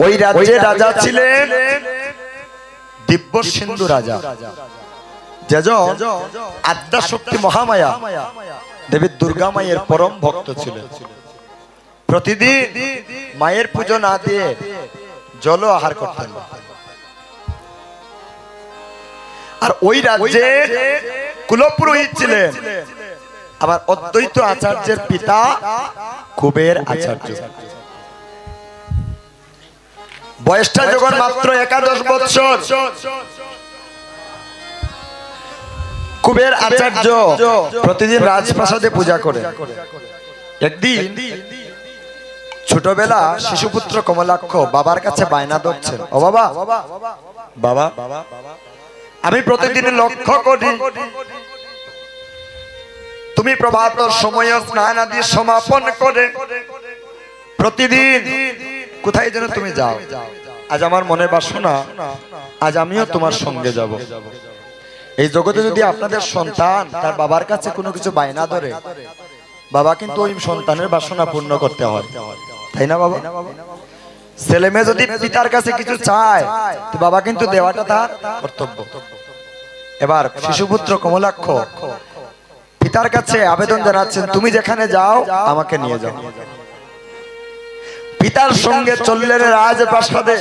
ওই রাজ্যের রাজা ছিলেন দিব্য সিন্ধু রাজা, যেজন আদ্যা শক্তি মহামায়া দেবী দুর্গা মায়ের পরম ভক্ত ছিলেন। প্রতিদিন মায়ের পুজো না দিয়ে জল আহার করতেন। আর ওই রাজ্যে কুলপুরোহিত ছিলেন আবার অদ্বৈত আচার্যের পিতা কুবের আচার্য। বয়সটা যখন মাত্র 11 বছর, কুবের আচার্য প্রতিদিন রাজপ্রাসাদে পূজা করে। একদিন ছোটবেলা শিশুপুত্র কমলাক্ষ বাবার কাছে বায়না ধরছেন, ও বাবা বাবা আমি প্রতিদিন লক্ষ্য করি তুমি প্রভাত সময় স্নান আদি সমাপন করে প্রতিদিন কোথায় যেন তুমি যাও। আজ আমার মনে বাসনা, আজ আমিও তোমার সঙ্গে যাব। এই জগতে যদি আপনাদের সন্তান তার বাবার কাছে কোনো কিছু বায়না ধরে, বাবা কিন্তু ওই সন্তানের বাসনা পূর্ণ করতে হয়, তাই না বাবা? ছেলে মেয়ে যদি পিতার কাছে কিছু চায় তো বাবা কিন্তু দেওয়াটা তার কর্তব্য। এবার শিশুপুত্র কমলাক্ষ পিতার কাছে আবেদন জানাচ্ছেন, তুমি যেখানে যাও আমাকে নিয়ে যাও। পিতার সঙ্গে চললেন রাজপ্রাসাদে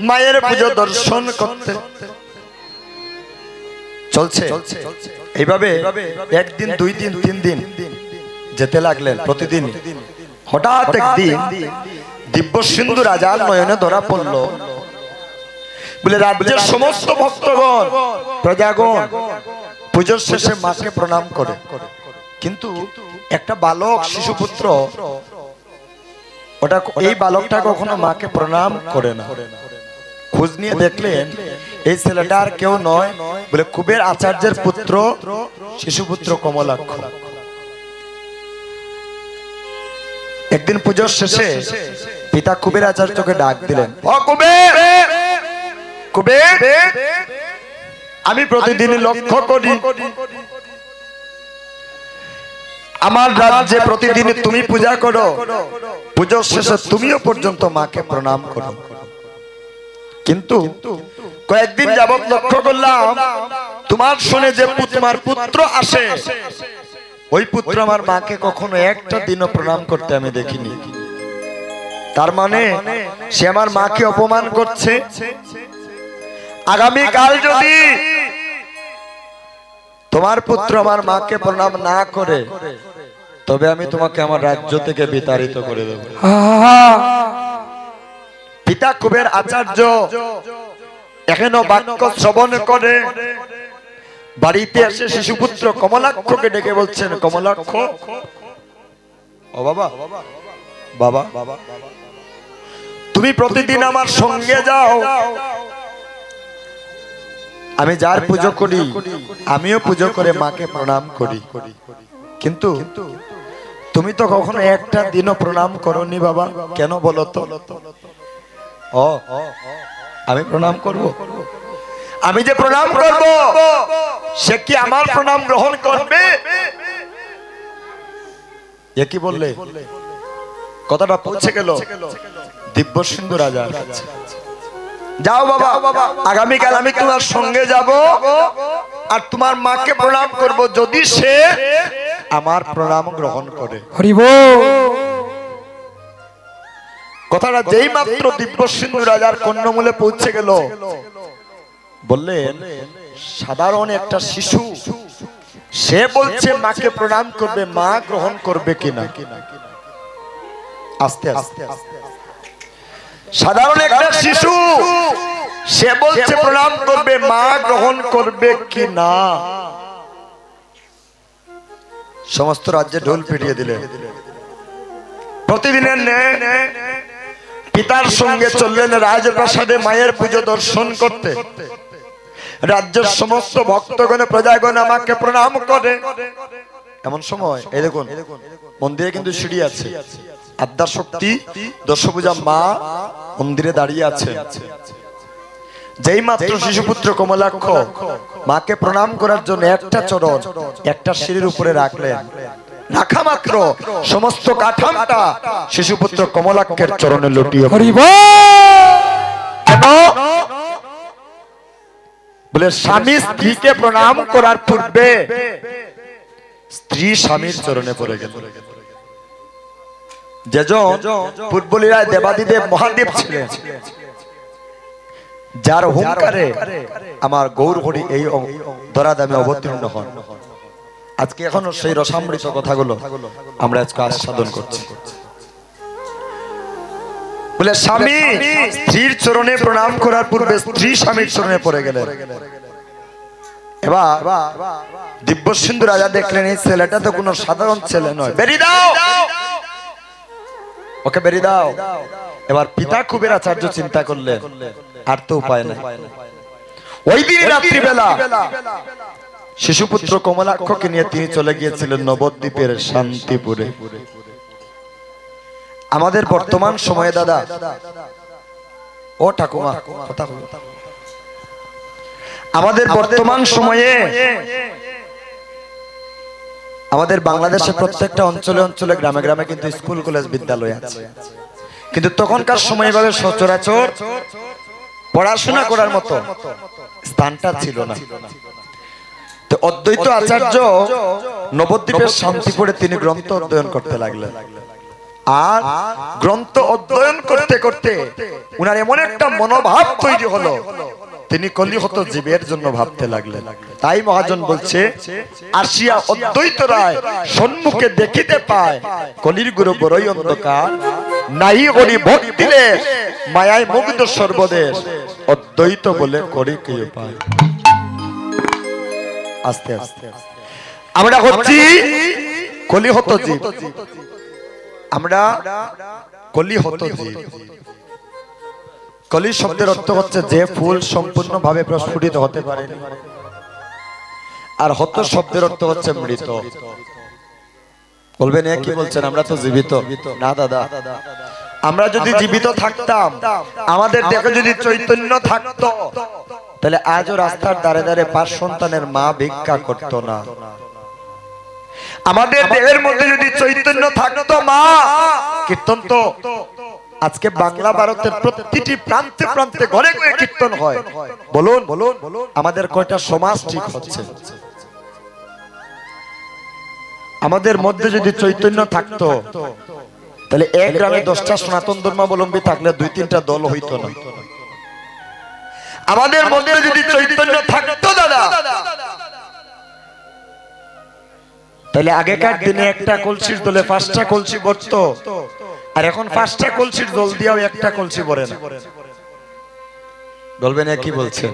মায়ের পুজো দর্শন করতে। চলছে এইভাবে একদিন, 2 দিন, 3 দিন যেতে লাগলেন প্রতিদিন। হঠাৎ একদিন দিব্য সিন্ধু রাজার নয়নে ধরা পড়ল, বলে রাজ্যের সমস্ত ভক্তগণ প্রজাগণ পুজোর শেষে মাকে প্রণাম করে, কিন্তু একটা বালক শিশুপুত্র ওটা এই বালকটা কখনো মাকে প্রণাম করে না। খোঁজ নিয়ে দেখলেন এই ছেলেটা আর কেউ নয়, বলে কুবের আচার্যের পুত্র শিশুপুত্র কমলাক্ষ। একদিন পুজোর শেষে পিতা কুবের আচার্যকে ডাক দিলেন, ও কুবের, কুবের আমি প্রতিদিন লক্ষ্য করি আমার রাজ্যে প্রতিদিন তুমি পূজা করো, পুজোর শেষে তুমিও পর্যন্ত মাকে প্রণাম করো, কিন্তু কয়েকদিন যাবত লক্ষ্য করলাম তোমার শুনে যে তোমার পুত্র আসে, ওই পুত্র আমার মাকে কখনো একটা দিনও প্রণাম করতে আমি দেখিনি। তার মানে সে আমার মাকে অপমান করছে। আগামী কাল যদি তোমার পুত্র আমার মাকে প্রণাম না করে, তবে আমি তোমাকে আমার রাজ্য থেকে বিতাড়িত করে দেব। পিতা কুবের আচার্য এখনো বাক্য শ্রবণ করে বাড়িতে এসে শিশুপুত্র কমলাক্ষকে ডেকে বলছেন, কমলাক্ষ, ও বাবা বাবা তুমি প্রতিদিন আমার সঙ্গে যাও, আমি যার পুজো করি আমিও পুজো করে মাকে প্রণাম করি, কিন্তু তুমি তো কখনো একটা দিনও প্রণাম করনি বাবা, কেন বলো তো? ও আমি প্রণাম করব, আমি যে প্রণাম করব সে কি আমার প্রণাম গ্রহণ করবে? এ কি বললে? কথাটা পৌঁছে গেল দিব্য সিন্ধু রাজার কাছে। যাও বাবা, আগামীকাল আমি তোমার সঙ্গে যাব আর তোমার মাকে প্রণাম করব, যদি সে আমার প্রণাম গ্রহণ করে। হরি বল। কথাটা যেই মাত্র দিব্য সিন্ধু রাজার কর্ণমূলে পৌঁছে গেল, বললেন সাধারণ একটা শিশু, সে বলছে মাকে প্রণাম করবে, মা গ্রহণ করবে কিনা? আস্তে আস্তে সাধারণ একটা শিশু, সে বলছে প্রণাম করবে, মা গ্রহণ করবে কি না? সমস্ত রাজ্যে ঢোল পিটিয়ে দিলেন। প্রতিদিনের পিতার সঙ্গে চললেন রাজপ্রাসাদে মায়ের পুজো দর্শন করতে। রাজ্যের সমস্ত ভক্তগণ প্রজাগণ আমাকে প্রণাম করে। এমন সময় এই দেখুন মন্দিরে কিন্তু সিঁড়ি আছে, আদ্যা শক্তি দশভুজা মা মন্দিরে দাঁড়িয়ে আছে। যেই মাত্র শিশুপুত্র কমলাক্ষ মাকে প্রণাম করার জন্য একটা চরণ একটা সিঁড়ির উপরে রাখলেন, রাখা মাত্র সমস্ত কাঠামোটা শিশুপুত্র কমলাক্ষের চরণে লুটিয়ে পড়ল। বলে স্বামী স্ত্রীকে প্রণাম করার পূর্বে স্ত্রী স্বামীর চরণে পড়ে গেল। যেজন পূর্বলীলায় দেবাদিদেব মহাদেব ছিলেন, যার হুঙ্কারে আমার গৌর হরি এই ধরাধামে অবতীর্ণ হন, আজকে এখনো সেই রসামৃত কথাগুলো আমরা আজকে আস্বাদন করছি। বলে স্বামী স্ত্রীর চরণে প্রণাম করার পূর্বে স্ত্রী স্বামীর চরণে পড়ে গেলেন। এবার দিব্য সিন্ধু রাজা দেখলেন এই ছেলেটা তো কোনো সাধারণ ছেলে নয়, বেরিয়ে দাও, ওকে বেরিয়ে দাও। এবার পিতা কুবের আচার্য চিন্তা করলেন আর তো উপায় নাই। ওই দিন রাত্রিবেলা শিশুপুত্র কমলাক্ষকে নিয়ে তিনি চলে গিয়েছিলেন নবদ্বীপের শান্তিপুরে। আমাদের বর্তমান সময়ে দাদা ও ঠাকুমা কথা বলো, আমাদের বর্তমান সময়ে আমাদের বাংলাদেশে প্রত্যেকটা অঞ্চলে অঞ্চলে গ্রামে গ্রামে কিন্তু স্কুল কলেজ বিদ্যালয় আছে, কিন্তু তখনকার সময় ভাবে সচরাচর পড়াশোনা করার মতো স্থানটা ছিল না। তো অদ্বৈত আচার্য নবদ্বীপের শান্তিপুরে তিনি গ্রন্থ অধ্যয়ন করতে লাগলেন। আর গ্রন্থ অধ্যয়ন করতে করতে উনার এমন একটা মনোভাব তৈরি হলো, তিনি কলিহত জীবের জন্য ভাবতে লাগলেন। তাই মহাজন বলছে, আসিয়া অদ্বৈত রায় সম্মুখে দেখিতে পায় কলির গুরু বড়ই অন্ধকার, নাই করি ভক্তিলে মায়ায় মুগ্ধ সর্বদেশ, অদ্বৈত বলে করি কি উপায়। আস্তে আস্তে আমরা হচ্ছি কলিহত জীব, আমরা কলিহত জীব। কলি শব্দের অর্থ হচ্ছে যে ফুল সম্পূর্ণভাবে প্রস্ফুটিত হতে পারে, আর হত শব্দের অর্থ হচ্ছে মৃত। বলবেন কি বলছেন, আমরা তো জীবিত না দাদা। আমরা যদি জীবিত থাকতাম, আমাদের দেহে যদি চৈতন্য থাকতো, তাহলে আজও রাস্তার ধারে ধারে 5 সন্তানের মা ভিক্ষা করতো না। আমাদের দেহের মধ্যে যদি চৈতন্য থাকতো, মা কীর্তন তো আজকে বাংলা ভারতের প্রতিটি প্রান্তে প্রান্তে ঘরে ঘরে কীর্তন হয়। বলুন আমাদের কয়টা সমাজ ঠিক হচ্ছে? আমাদের মধ্যে যদি চৈতন্য থাকতো, তাহলে এক গ্রামে 10টা সনাতন ধর্মাবলম্বী থাকলে 2-3টা দল হইতো না। আমাদের মধ্যে যদি চৈতন্য থাকতো দাদা, তাহলে আগেকার দিনে একটা কলসির দলে 5টা কলসি ভরতো, আর এখন 5টা কলসির দল দিয়েও একটা কলসি ভরে না। বলবেন কি বলছে?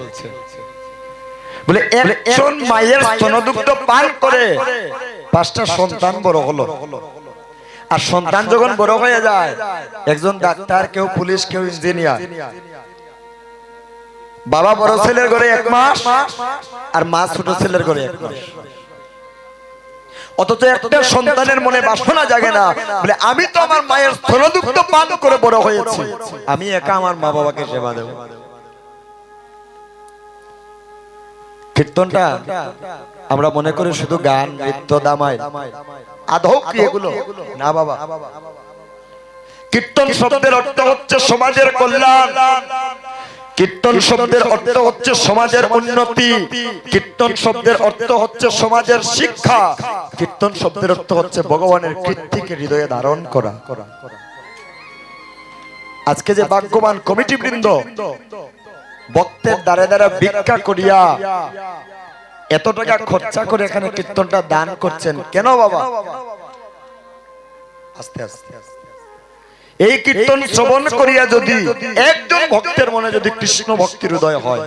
বলে একজন মায়ের স্তনদুগ্ধ পান করে 5টা সন্তান বড় হলো, আর সন্তান যখন বড় হয়ে যায়, একজন ডাক্তার, কেউ পুলিশ, কেউ ইঞ্জিনিয়ার। বাবা বড় ছেলের ঘরে 1 মাস, আর মা ছোট ছেলের ঘরে 1 মাস। অথচ একটা সন্তানের মনে বাসনা জাগে না, বলে আমি তো আমার মায়ের স্তনদুগ্ধ পান করে বড় হয়েছি, আমি একা আমার মা বাবাকে সেবা দেব। কীর্তনটা আমরা মনে করি শুধু গান, নৃত্য, দামাই, আদৌ কি এগুলো না বাবা। কীর্তন শব্দের অর্থ হচ্ছে সমাজের কল্যাণ, কীর্তন শব্দের অর্থ হচ্ছে সমাজের উন্নতি, কীর্তন শব্দের অর্থ হচ্ছে সমাজের শিক্ষা, কীর্তন শব্দের অর্থ হচ্ছে ভগবানের কীর্তিকে হৃদয়ে ধারণ করা। আজকে যে ভাগ্যবান কমিটি বৃন্দ ভক্তের দ্বারে দ্বারা ভিক্ষা করিয়া এত টাকা খরচা করে এখানে কীর্তনটা দান করছেন, কেন বাবা? আস্তে আস্তে এই কীর্তন শ্রবণ করিয়া যদি একজন ভক্তের মনে যদি কৃষ্ণ ভক্তির হৃদয় হয়,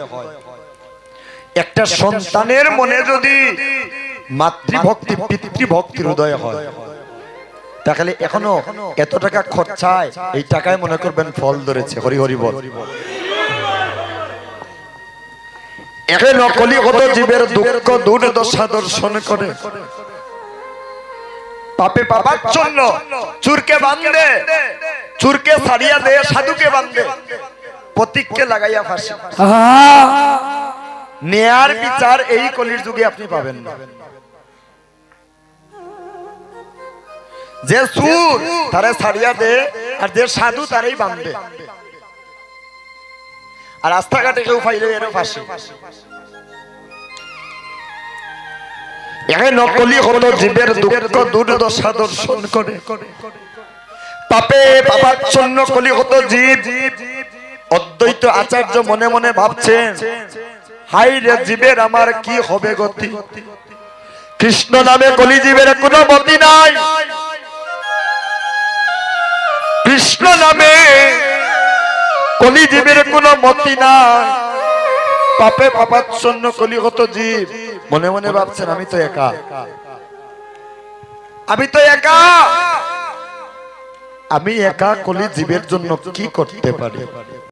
একটা সন্তানের মনে যদি মাতৃভক্তি পিতৃভক্তির হৃদয় হয়, তাহলে এখনো এত টাকা খরচায় এই টাকায় মনে করবেন ফল ধরেছে। হরি হরি বল। একে নকলি হত জীবের দুঃখ দুর্দশা দর্শন করে, পাপে পাপাচ্ছন্ন চুরকে বাঁধে, চুরকে ছাড়িয়া দে, সাধুকে বাঁধে, প্রতীককে লাগাইয়া ফাঁসি। ন্যায়ের বিচার এই কলির যুগে আপনি পাবেন না। যে চুর তারে ছাড়িয়া দে, আর যে সাধু তারেই বাঁধে। আর রাস্তাঘাটে কেউ পাইলে এর ফাঁসি। এ নকলি হত জীবের দুঃখ দুর্দশা দর্শন করে পাপে পাপাচ্ছন্ন কলিহত জীব অদ্বৈত আচার্য মনে মনে ভাবছেন, হাই রে জীবের আমার কি হবে গতি। কৃষ্ণ নামে কলিজীবের কোনো মতি নাই, কৃষ্ণ নামে কলিজীবের কোনো মতি নাই। পাপে পাপাচ্ছন্ন কলিহত জীব মনে মনে ভাবছেন, আমি তো একা, আমি তো একা, আমি একা কলি জীবের জন্য কি করতে পারি।